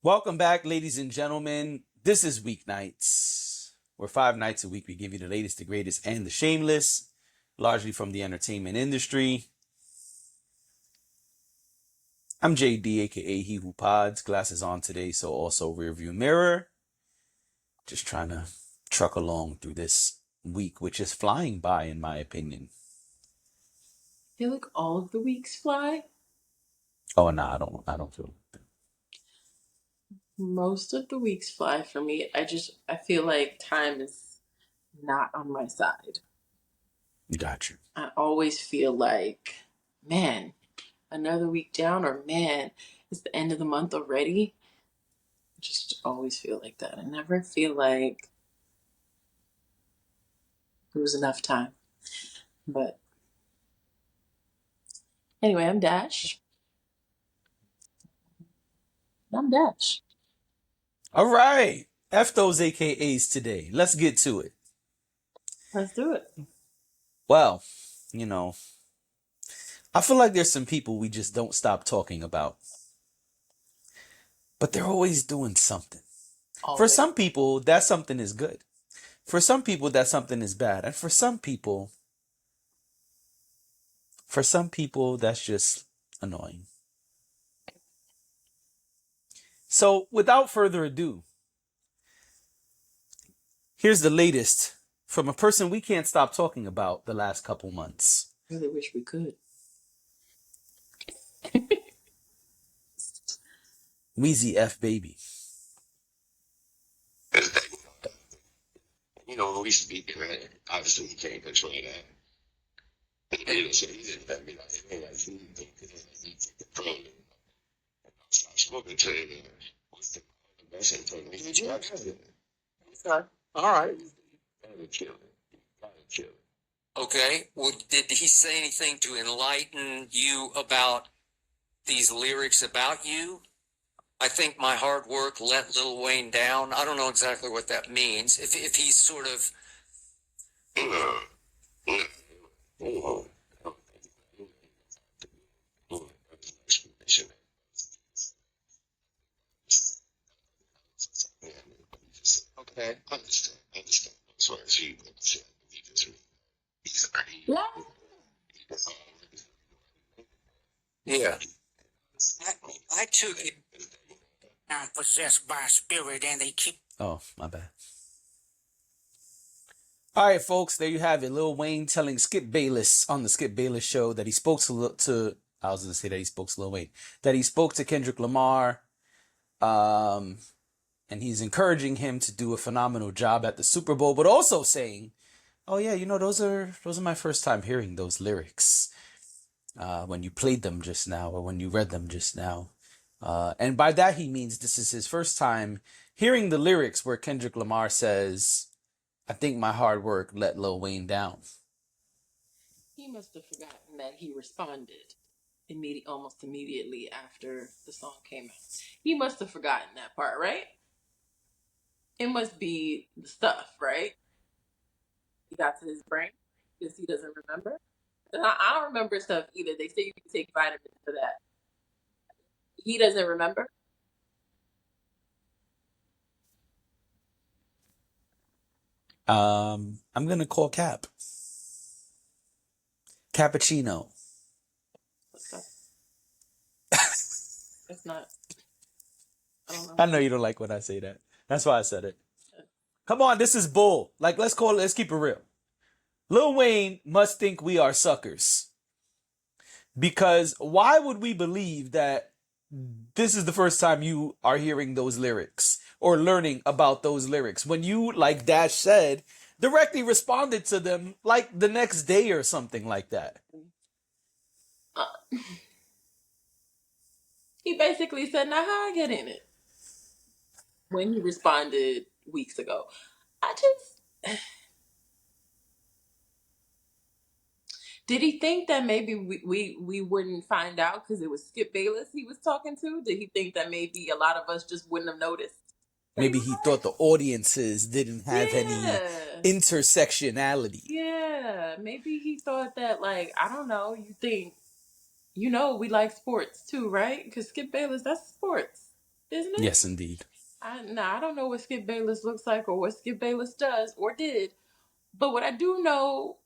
Welcome back, ladies and gentlemen. This is Weeknights, where 5 nights a week we give you the latest, the greatest, and the shameless, largely from the entertainment industry. I'm JD, aka He Who Pods. Glasses on today, so also rear view mirror. Just trying to truck along through this week, which is flying by, in my opinion. Feel like all of the weeks fly. Oh no, I don't feel. Most of the weeks fly for me. I feel like time is not on my side. Got you. I always feel like, man, another week down, or man, it's the end of the month already. I just always feel like that. I never feel like it was enough time. But anyway, I'm Dash. I'm Dash. All right, F those AKAs today. Let's get to it. Let's do it. Well, you know, I feel like there's some people we just don't stop talking about. But they're always doing something. For Always. some people, that something is good. For some people, that something is bad. And for some people, that's just annoying. So without further ado, here's the latest from a person we can't stop talking about the last couple months. Really wish we could. Wheezy F Baby. We speak, right? Obviously, you can't control that. So he didn't let me like, hey, like, he take control. Stop smoking to him. What's the best thing for me? Yeah, I got it. Okay. All right. Gotta kill it. Gotta kill it. Okay. Well, did he say anything to enlighten you about these lyrics about you? I think my hard work let Lil Wayne down. I don't know exactly what that means. If he's sort of No. No. No. Explanation. Okay. Understand. Understand. As far as he just Yeah. yeah. I took it. I'm possessed by a spirit and they keep. Oh, my bad. All right, folks, there you have it. Lil Wayne telling Skip Bayless on the Skip Bayless show that he spoke to I was going to say that he spoke to Lil Wayne, that he spoke to Kendrick Lamar, and he's encouraging him to do a phenomenal job at the Super Bowl, but also saying, "Oh yeah, those are my first time hearing those lyrics when you played them just now or when you read them just now." And by that he means this is his first time hearing the lyrics where Kendrick Lamar says, "I think my hard work let Lil Wayne down." He must have forgotten that he responded almost immediately after the song came out. He must have forgotten that part, right? It must be the stuff, right? He got to his brain because he doesn't remember. And I don't remember stuff either. They say you can take vitamins for that. He doesn't remember. I'm gonna call Cap. Cappuccino. What's up? It's not. I don't know. I know you don't like when I say that. That's why I said it. Come on, this is bull. Like, let's keep it real. Lil Wayne must think we are suckers. Because why would we believe that this is the first time you are hearing those lyrics or learning about those lyrics when you, like Dash said, directly responded to them like the next day or something like that? Uh, he basically said, "Now how I get in it?" When he responded weeks ago, I just did he think that maybe we wouldn't find out because it was Skip Bayless he was talking to? Did he think that maybe a lot of us just wouldn't have noticed that he Maybe was he lying? thought the audiences didn't have any Yeah. intersectionality. Yeah. Maybe he thought that, like, I don't know, we like sports too, right? Because Skip Bayless, that's sports. isn't it? Yes, indeed. I don't know what Skip Bayless looks like or what Skip Bayless does or did, but what I do know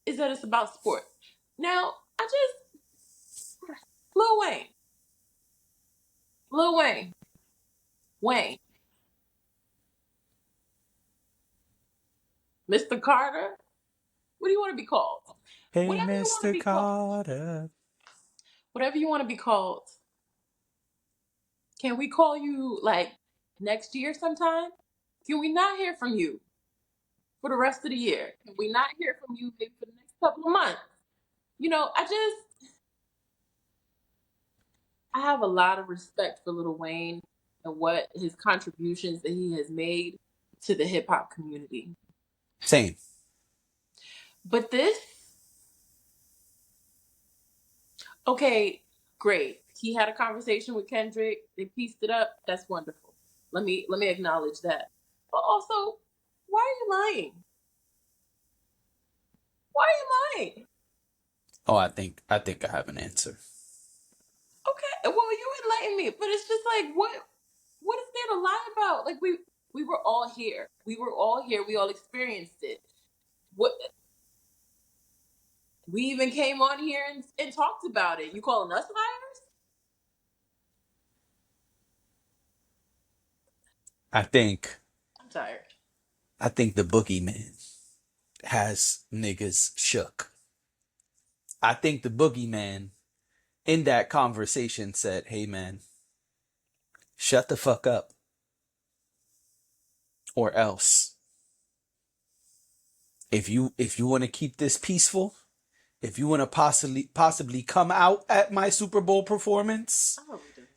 is that it's about sport. Now, Lil Wayne, Lil Wayne, Wayne, Mr. Carter. What do you want to be called? Hey, Whatever you want to Mr. be called. Carter. Whatever you want to be called. Can we call you like next year sometime? Can we not hear from you for the rest of the year? Can we not hear from you maybe for the next couple of months? I have a lot of respect for Lil Wayne and what his contributions that he has made to the hip hop community. Same. But this, okay, great. He had a conversation with Kendrick. They pieced it up. That's wonderful. Let me acknowledge that. But also, why are you lying? Why are you lying? Oh, I think I have an answer. Okay, well, you enlighten me, but it's just like, what is there to lie about? Like, we were all here. We were all here. We all experienced it. What we even came on here and talked about it. You calling us liars? I think I'm tired. the boogeyman has niggas shook. I think the boogeyman in that conversation said, "Hey man, shut the fuck up or else if you want to keep this peaceful, if you want to possibly come out at my Super Bowl performance, I hope we do.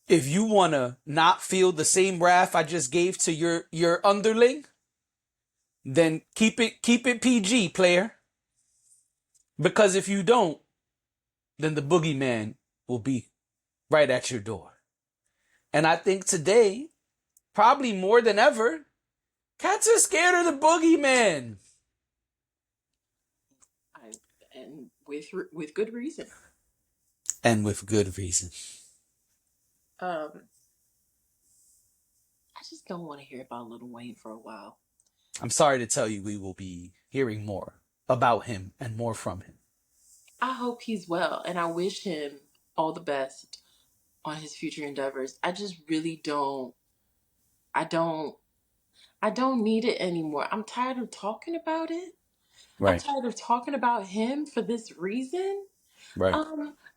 if you want to not feel the same wrath I just gave to your underling, then keep it PG, player. Because if you don't, then the boogeyman will be right at your door." And I think today, probably more than ever, cats are scared of the boogeyman. And with good reason. And with good reason. I just don't want to hear about Lil Wayne for a while. I'm sorry to tell you, we will be hearing more about him and more from him. I hope he's well, and I wish him all the best on his future endeavors. I just really don't. I don't. I don't need it anymore. I'm tired of talking about it. I'm Right. tired of talking about him for this reason. Right.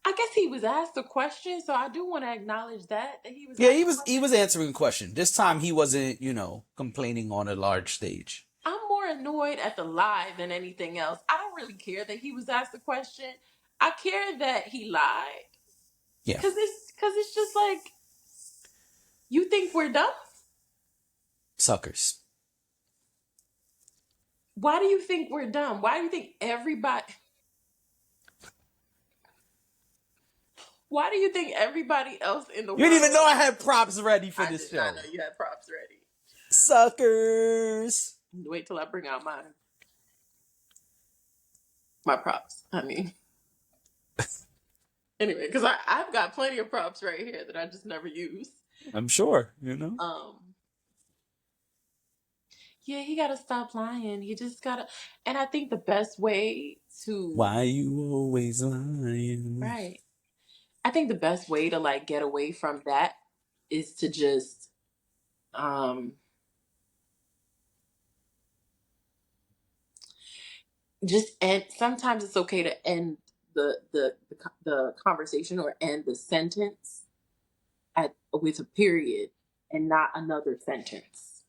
I guess he was asked a question, so I do want to acknowledge that he was Yeah, asked a he question. was answering a question. This time he wasn't, complaining on a large stage. I'm more annoyed at the lie than anything else. I don't really care that he was asked a question. I care that he lied. Yeah. Because it's just like, you think we're dumb? Suckers. Why do you think we're dumb? Why do you think everybody... Why do you think everybody else in the You world... didn't even know I had props ready for I this did not show. know you had props ready. Suckers. Wait till I bring out my props. I mean... Anyway, because I've got plenty of props right here that I just never use. I'm sure, Yeah, he gotta stop lying. He just gotta... And I think the best way to... Why you always lying? Right. I think the best way to like get away from that is to just um end. Sometimes it's okay to end the conversation or end the sentence with a period and not another sentence.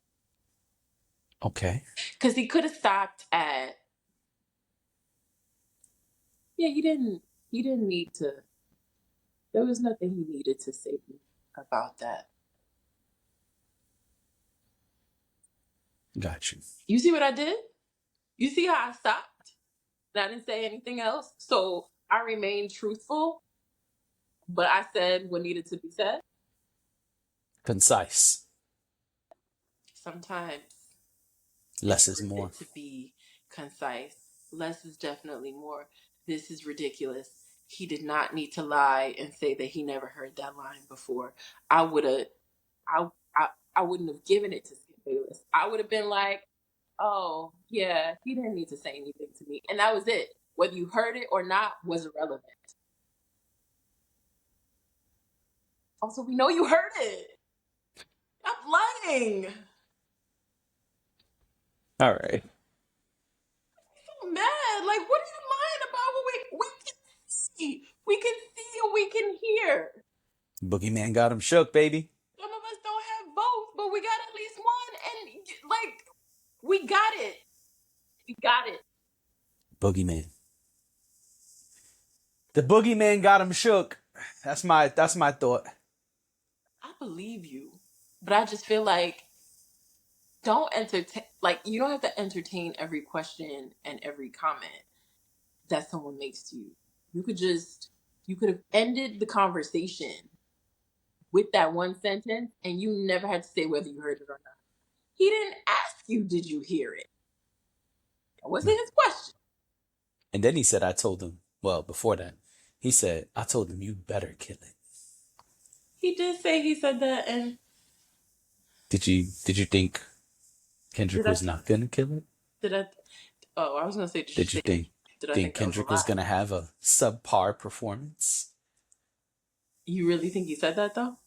Okay. Because he could have stopped at... Yeah, he didn't need to... There was nothing he needed to say about that. Got you. You see what I did? You see how I stopped? And I didn't say anything else. So I remained truthful, but I said what needed to be said. Concise. Sometimes Less it's is worth more. it to be concise. Less is definitely more. This is ridiculous. he did not need to lie and say that he never heard that line before. I would have, I wouldn't have given it to Skip Bayless. I would have been like, oh yeah, he didn't need to say anything to me, and that was it. Whether you heard it or not was irrelevant. Also, we know you heard it. Stop lying. All right. I'm mad. Like, what are you lying about? We can see. We can see and we can hear. Boogeyman got him shook, baby. Some of us don't have both, but we got at least one. And, like, we got it. We got it. Boogeyman. The boogeyman got him shook. That's my thought. I believe you. But I just feel like don't entertain, like, you don't have to entertain every question and every comment that someone makes to you. You could have ended the conversation with that one sentence and you never had to say whether you heard it or not. He didn't ask you, did you hear it? That wasn't his question. And then he said, I told him, well, before that, he said, I told him, you better kill it. He did say he said that, and Did you think Kendrick was not going to kill it? I was going to say, Did you think Kendrick was going to have a subpar performance? You really think he said that, though?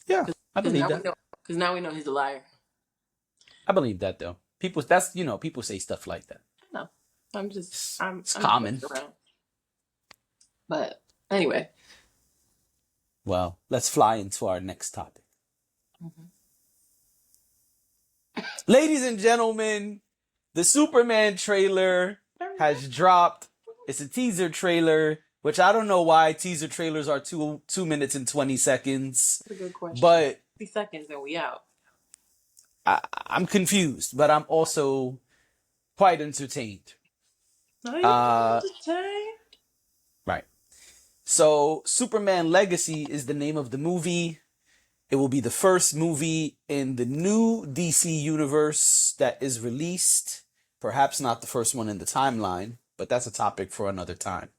Yeah, I believe that. Because now we know he's a liar. I believe that, though. People say stuff like that. No, it's common. But anyway. Well, let's fly into our next topic. Mm-hmm. Ladies and gentlemen, the Superman trailer has dropped. It's a teaser trailer, which I don't know why teaser trailers are 2 minutes and 20 seconds. That's a good question. But 60 seconds and we out. I'm confused, but I'm also quite entertained. Are you entertained? Right. So, Superman Legacy is the name of the movie. It will be the first movie in the new DC universe that is released. Perhaps not the first one in the timeline, but that's a topic for another time.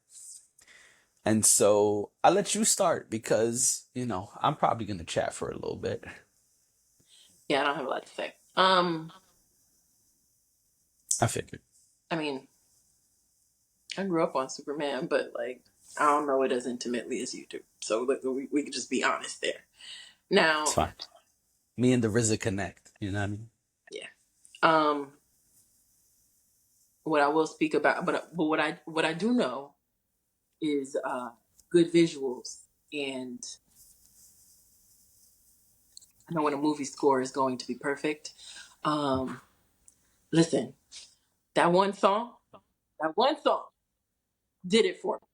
And so I'll let you start because, I'm probably going to chat for a little bit. Yeah, I don't have a lot to say. I figured. I mean, I grew up on Superman, but I don't know it as intimately as you do. So we could just be honest there. Now, it's fine. Me and the RZA connect. You know what I mean? Yeah. What I will speak about, but what I do know is good visuals, and I know when a movie score is going to be perfect. Listen, that one song did it for me.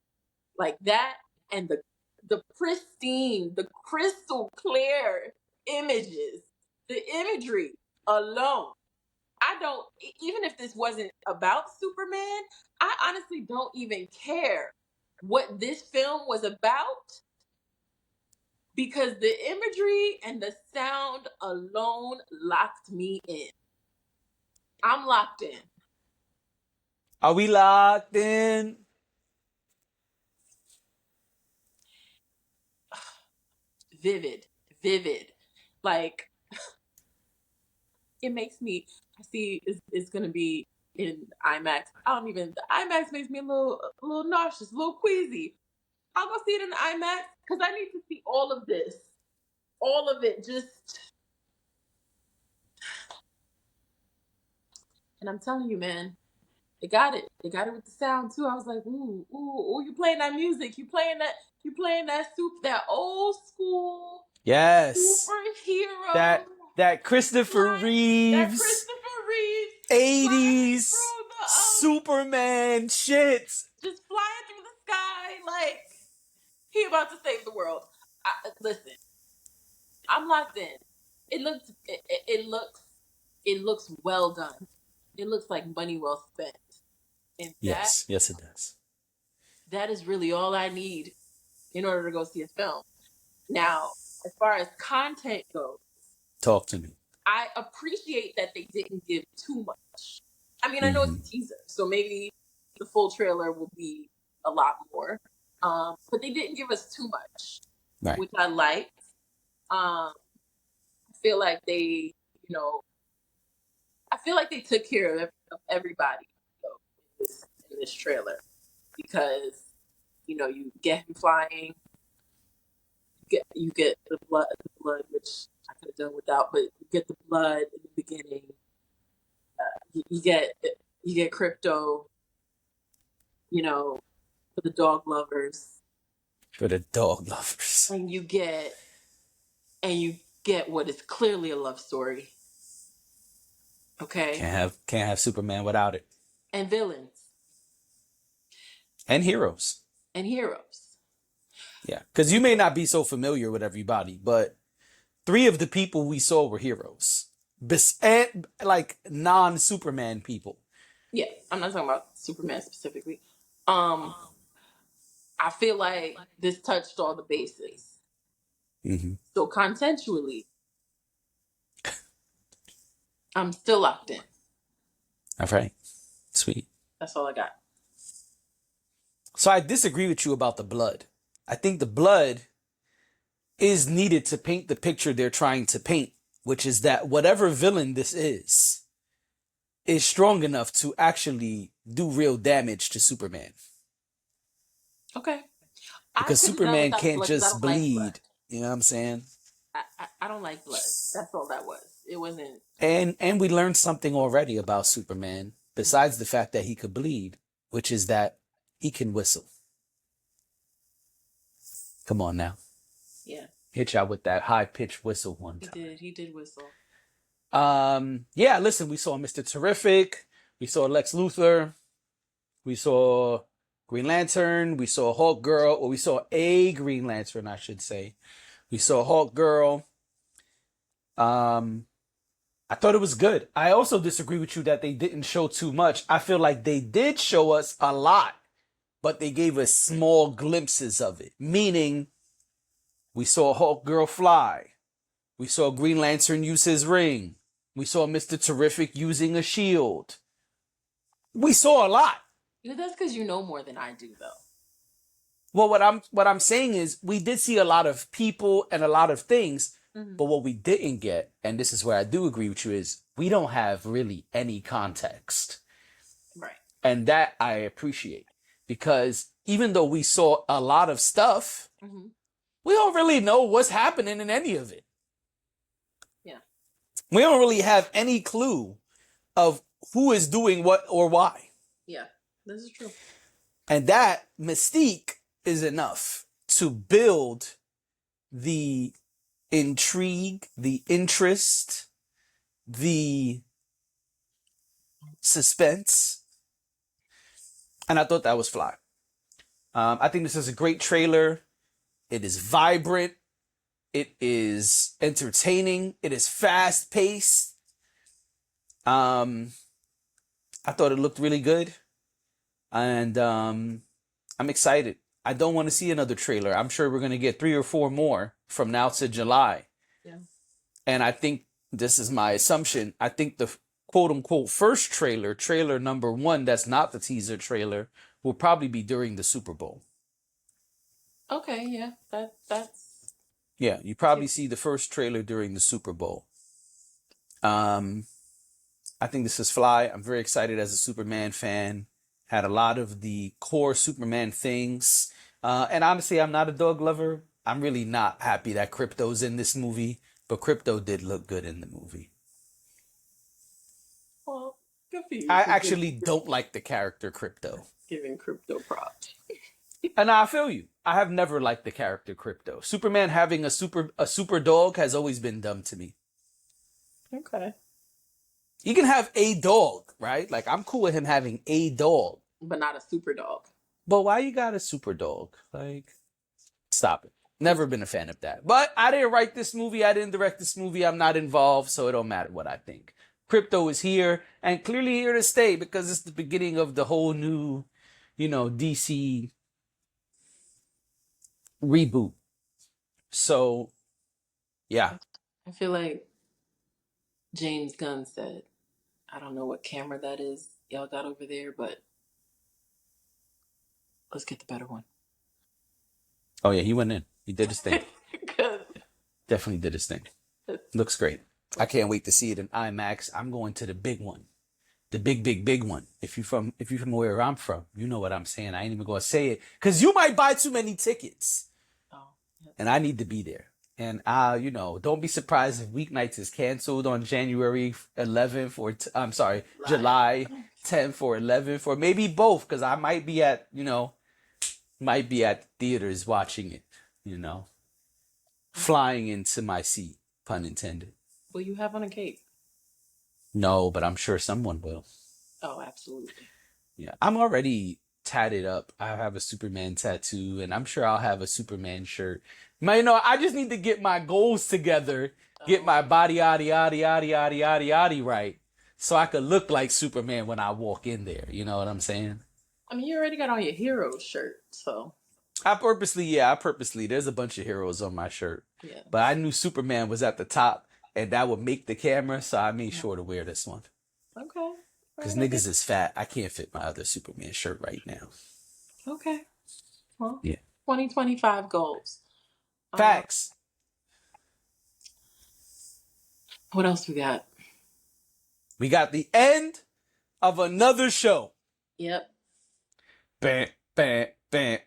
Like that, and the pristine, the crystal clear images, the imagery alone. Even if this wasn't about Superman, I honestly don't even care what this film was about, because the imagery and the sound alone locked me in. I'm locked in. Are we locked in? Vivid. Like, it makes me, I see it's going to be in IMAX. The IMAX makes me a little nauseous, a little queasy. I'll go see it in IMAX because I need to see all of this. All of it, and I'm telling you, man, they got it. They got it with the sound too. I was like, ooh, you playing that music. You playing that old school. Yes. Superhero. That Christopher Reeves. 80s Superman shit. Just flying through the sky like he about to save the world. Listen, I'm locked in. It looks well done. It looks like money well spent. And yes, it does. That is really all I need in order to go see a film. Now, as far as content goes, talk to me. I appreciate that they didn't give too much. I mean, I know it's a teaser, so maybe the full trailer will be a lot more. But they didn't give us too much, Right. which I liked. I feel like they, you know, I feel like they took care of everybody, you know, in this trailer, because you get him flying, you get the blood, which I could have done without, but you get the blood in the beginning. You get crypto, for the dog lovers, For the dog lovers. and you get what is clearly a love story. Okay, Can't have Superman without it. and villains And heroes. and heroes. Yeah. Because you may not be so familiar with everybody, but 3 of the people we saw were heroes. And like non-Superman people. Yeah, I'm not talking about Superman specifically. I feel like this touched all the bases. Mm-hmm. So consensually, I'm still locked in. All right. Sweet. That's all I got. So I disagree with you about the blood. I think the blood is needed to paint the picture they're trying to paint, which is that whatever villain this is strong enough to actually do real damage to Superman. Okay. Because I could've done Superman without can't blood 'cause I just don't like bleed. blood. You know what I'm saying? I don't like blood. That's all that was. It wasn't. And we learned something already about Superman, besides the fact that he could bleed, which is that he can whistle. Come on now. Yeah, Hit y'all with that high-pitched whistle one he time. did. He did whistle. Yeah, listen, we saw Mr. Terrific, we saw Lex Luthor, we saw Green Lantern, we saw Hawk Girl, or we saw a Green Lantern, I should say. We saw Hawk Girl. I thought it was good. I also disagree with you that they didn't show too much. I feel like they did show us a lot, but they gave us small glimpses of it. Meaning, we saw Hawk Girl fly. We saw Green Lantern use his ring. We saw Mr. Terrific using a shield. We saw a lot. That's because you know more than I do, though. Well, what I'm saying is we did see a lot of people and a lot of things, but what we didn't get, and this is where I do agree with you, is we don't have really any context. Right. And that I appreciate, because even though we saw a lot of stuff, we don't really know what's happening in any of it. Yeah. We don't really have any clue of who is doing what or why. Yeah, this is true. And that mystique is enough to build the intrigue, the interest, the suspense. And I thought that was fly. I think this is a great trailer. It is vibrant. It is entertaining. It is fast paced. I thought it looked really good. And I'm excited. I don't want to see another trailer. I'm sure we're going to get 3 or 4 more from now to July. Yeah. And I think this is my assumption. I think the quote unquote first trailer number 1, that's not the teaser trailer, will probably be during the Super Bowl. Okay, yeah. That's Yeah, you probably see the first trailer during the Super Bowl. I think this is fly. I'm very excited as a Superman fan. Had a lot of the core Superman things. And honestly, I'm not a dog lover. I'm really not happy that Krypto's in this movie, but Krypto did look good in the movie. well, good for you. I actually don't like the character Krypto. Giving crypto props. And I feel you. I have never liked the character Krypto. Superman having a super dog has always been dumb to me. Okay. You can have a dog, right? Like, I'm cool with him having a dog. But not a super dog. But why you got a super dog? Like, stop it. Never been a fan of that. But I didn't write this movie. I didn't direct this movie. I'm not involved, so it don't matter what I think. Krypto is here, and clearly here to stay, because it's the beginning of the whole new, DC reboot. So, yeah. I feel like James Gunn said, I don't know what camera that is y'all got over there, but Let's get the better one. Oh yeah, he went in. He did his thing. 'Cause Definitely did his thing. Looks great. I can't wait to see it in IMAX. I'm going to the big one. The big one. If you from where I'm from, you know what I'm saying. I ain't even gonna say it because you might buy too many tickets, oh, yes. and I need to be there. And don't be surprised if Weeknights is canceled on January 11th or I'm sorry, July 10th or 11th or maybe both because I might be at theaters watching it. Flying into my seat, pun intended. Will you have on a cape? No, but I'm sure someone will. Oh, absolutely. Yeah, I'm already tatted up. I have a Superman tattoo, and I'm sure I'll have a Superman shirt. I just need to get my goals together, get my body, yaddy, right, so I could look like Superman when I walk in there. You know what I'm saying? I mean, you already got on your hero shirt, so. I purposely, there's a bunch of heroes on my shirt. Yeah. But I knew Superman was at the top, and that would make the camera, so I made sure to wear this one. Okay. Because niggas is fat. I can't fit my other Superman shirt right now. Okay. Well, yeah. 2025 goals. Facts. What else we got? We got the end of another show. Yep. Bam, bam, bam.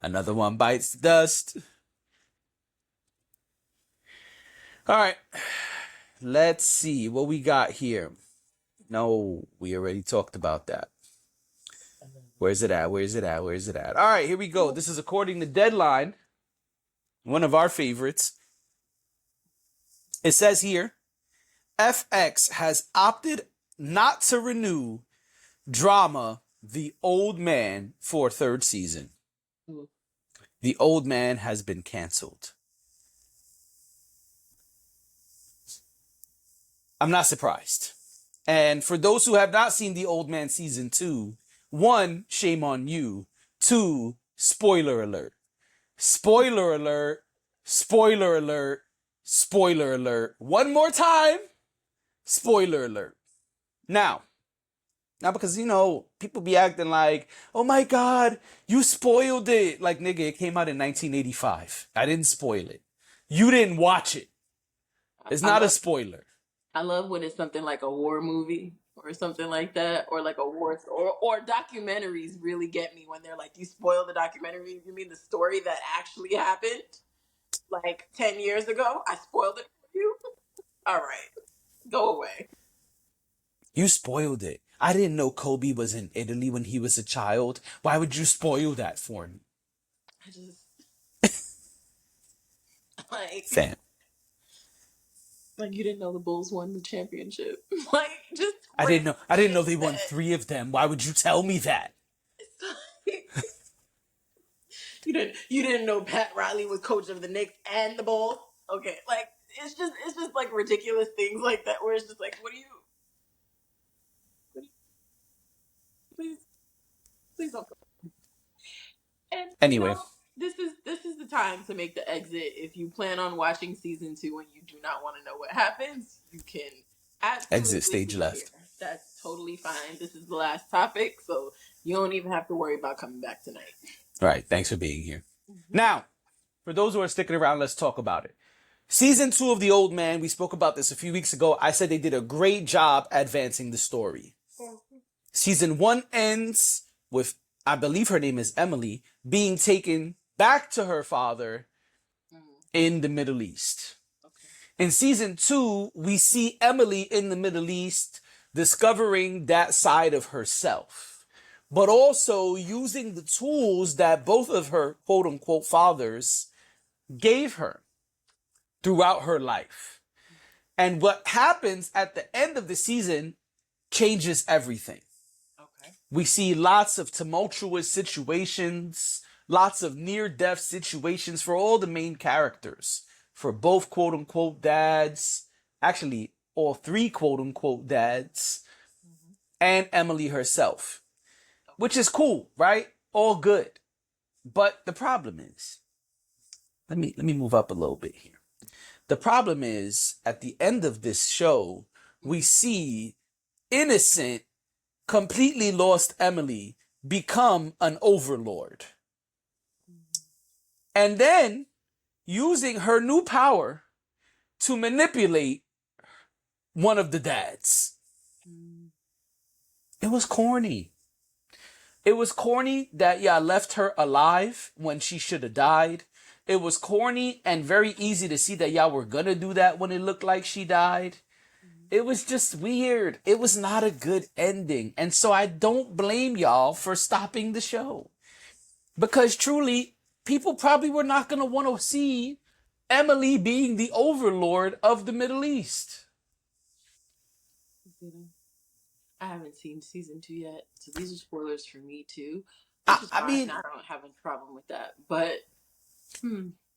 Another one bites the dust. All right. Let's see what we got here. No, we already talked about that. Where's it at? All right, here we go. This is according to Deadline, one of our favorites. It says here, FX has opted not to renew drama The Old Man for a third season. The Old Man has been canceled. I'm not surprised. And for those who have not seen The Old Man season 2, 1, shame on you. 2, spoiler alert. Spoiler alert. Spoiler alert. Spoiler alert. One more time. Spoiler alert. Now because, people be acting like, oh my God, you spoiled it. Like, nigga, it came out in 1985. I didn't spoil it. You didn't watch it. It's not a spoiler. I love when it's something like a war movie or something like that, or like a war, or documentaries really get me when they're like, you spoiled the documentary. You mean the story that actually happened like 10 years ago? I spoiled it for you? All right. Go away. You spoiled it. I didn't know Kobe was in Italy when he was a child. Why would you spoil that for me? I just like Fam. Like you didn't know the Bulls won the championship. Like just I didn't know they won 3 of them. Why would you tell me that? You didn't know Pat Riley was coach of the Knicks and the Bulls? Okay, like it's just like ridiculous things like that where it's just like, what do you please don't. And anyway, this is the time to make the exit. If you plan on watching season 2 and you do not want to know what happens, you can exit stage left. Here. That's totally fine. This is the last topic, so you don't even have to worry about coming back tonight. All right, thanks for being here. Now, for those who are sticking around, let's talk about it. Season 2 of The Old Man, we spoke about this a few weeks ago. I said they did a great job advancing the story. Season 1 ends with, I believe her name is Emily, being taken back to her father in the Middle East. Okay. In season 2, we see Emily in the Middle East discovering that side of herself, but also using the tools that both of her quote-unquote fathers gave her throughout her life. And what happens at the end of the season changes everything. Okay. We see lots of tumultuous situations, lots of near-death situations for all the main characters, for both quote-unquote dads, actually all 3 quote-unquote dads, and Emily herself, which is cool, right? All good. But the problem is, let me move up a little bit here. The problem is, at the end of this show, we see innocent, completely lost Emily become an overlord. And then using her new power to manipulate one of the dads. It was corny. It was corny that y'all left her alive when she should have died. It was corny and very easy to see that y'all were gonna do that when it looked like she died. It was just weird. It was not a good ending. And so I don't blame y'all for stopping the show. Because truly, people probably were not gonna want to see Emily being the overlord of the Middle East. I haven't seen season 2 yet, so these are spoilers for me too, which is I fine. mean, I don't have a problem with that. But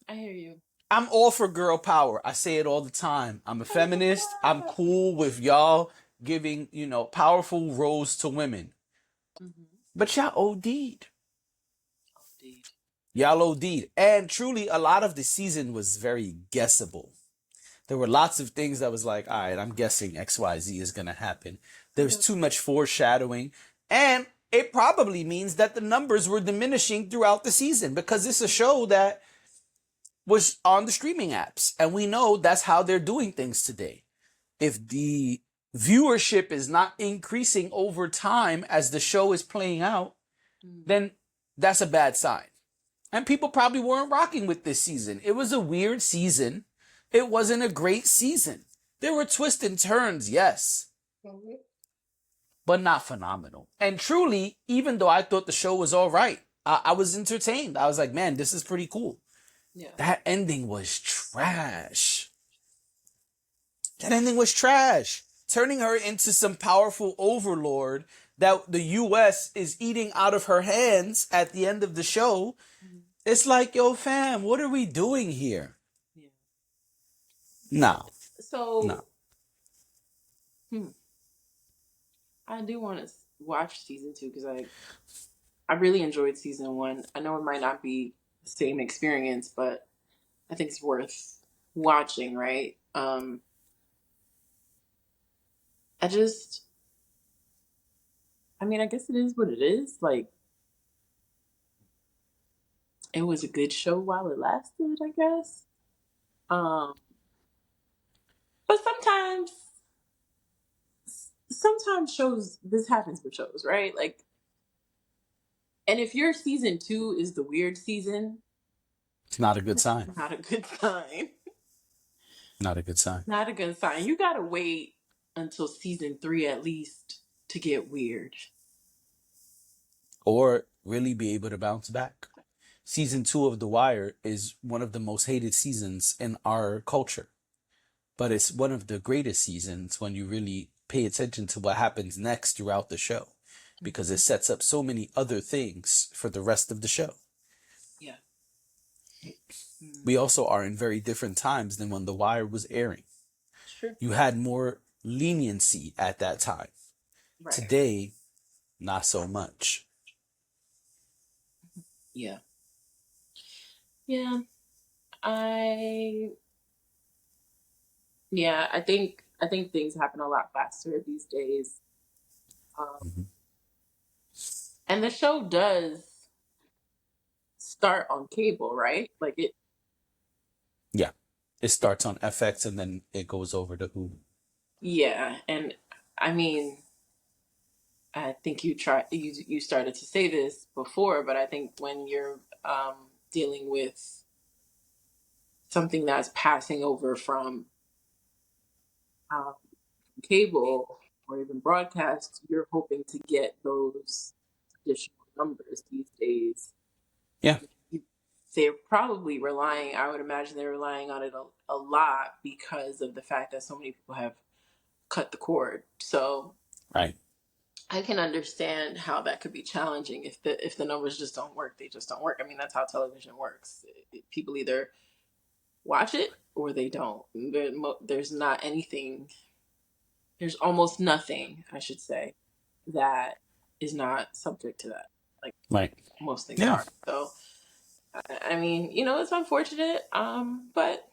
I hear you. I'm all for girl power. I say it all the time. I'm a feminist. I'm cool with y'all giving, powerful roles to women. But y'all OD'd. Indeed. Y'all OD'd. And truly, a lot of the season was very guessable. There were lots of things that was like, all right, I'm guessing XYZ is going to happen. There's too much foreshadowing. And it probably means that the numbers were diminishing throughout the season because it's a show that was on the streaming apps. And we know that's how they're doing things today. If the viewership is not increasing over time as the show is playing out, then that's a bad sign. And people probably weren't rocking with this season. It was a weird season. It wasn't a great season. There were twists and turns, yes, but not phenomenal. And truly, even though I thought the show was all right, I was entertained. I was like, man, this is pretty cool. Yeah. That ending was trash. That ending was trash. Turning her into some powerful overlord that the US is eating out of her hands at the end of the show. It's like, yo, fam, what are we doing here? Yeah. No. So, I do want to watch season 2 because I really enjoyed season 1. I know it might not be the same experience, but I think it's worth watching, right? I guess it is what it is. Like, it was a good show while it lasted, I guess. Um, but sometimes shows, this happens with shows, right? Like, and if your season 2 is the weird season, It's not a good sign. not a good sign. Not a good sign. Not a good sign. You gotta wait until season 3 at least to get weird. Or really be able to bounce back. Season 2 of The Wire is one of the most hated seasons in our culture. But it's one of the greatest seasons when you really pay attention to what happens next throughout the show. Because it sets up so many other things for the rest of the show. Yeah. We also are in very different times than when The Wire was airing. True. You had more leniency at that time. Right. Today, not so much. Yeah. Yeah. I think things happen a lot faster these days. And the show does start on cable, right? Like it. Yeah. It starts on FX and then it goes over to Hulu. Yeah, and I mean, I think you started to say this before, but I think when you're dealing with something that's passing over from um, cable or even broadcast, you're hoping to get those additional numbers these days. Yeah. They're probably relying, I would imagine they're relying on it a lot because of the fact that so many people have cut the cord. So Right. I can understand how that could be challenging if the numbers just don't work. They just don't work. I mean, that's how television works. People either watch it or they don't. There's not anything. There's almost nothing, I should say, that is not subject to that. Like Right. most things Yeah. are. So, I mean, it's unfortunate. But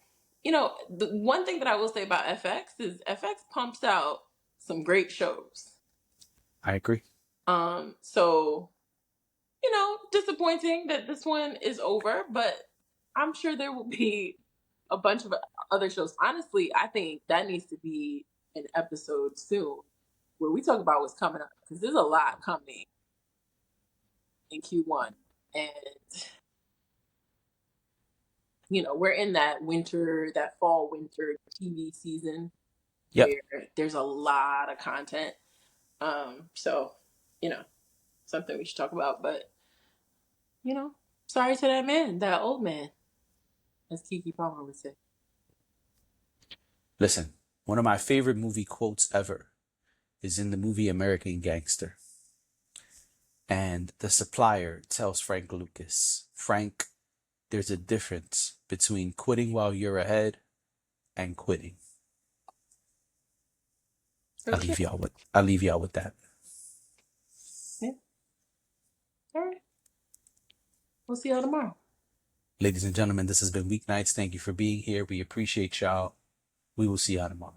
the one thing that I will say about FX is FX pumps out some great shows. I agree. So disappointing that this one is over, but I'm sure there will be a bunch of other shows. Honestly, I think that needs to be an episode soon where we talk about what's coming up, because there's a lot coming in Q1. And, we're in that fall winter TV season Yep. where there's a lot of content. So, you know, something we should talk about. But, sorry to that man, that old man, as Kiki Palmer would say. Listen, one of my favorite movie quotes ever is in the movie American Gangster. And the supplier tells Frank Lucas, Frank, there's a difference between quitting while you're ahead and quitting. I'll leave y'all with that. Yeah. All right. We'll see y'all tomorrow. Ladies and gentlemen, this has been Weeknights. Thank you for being here. We appreciate y'all. We will see y'all tomorrow.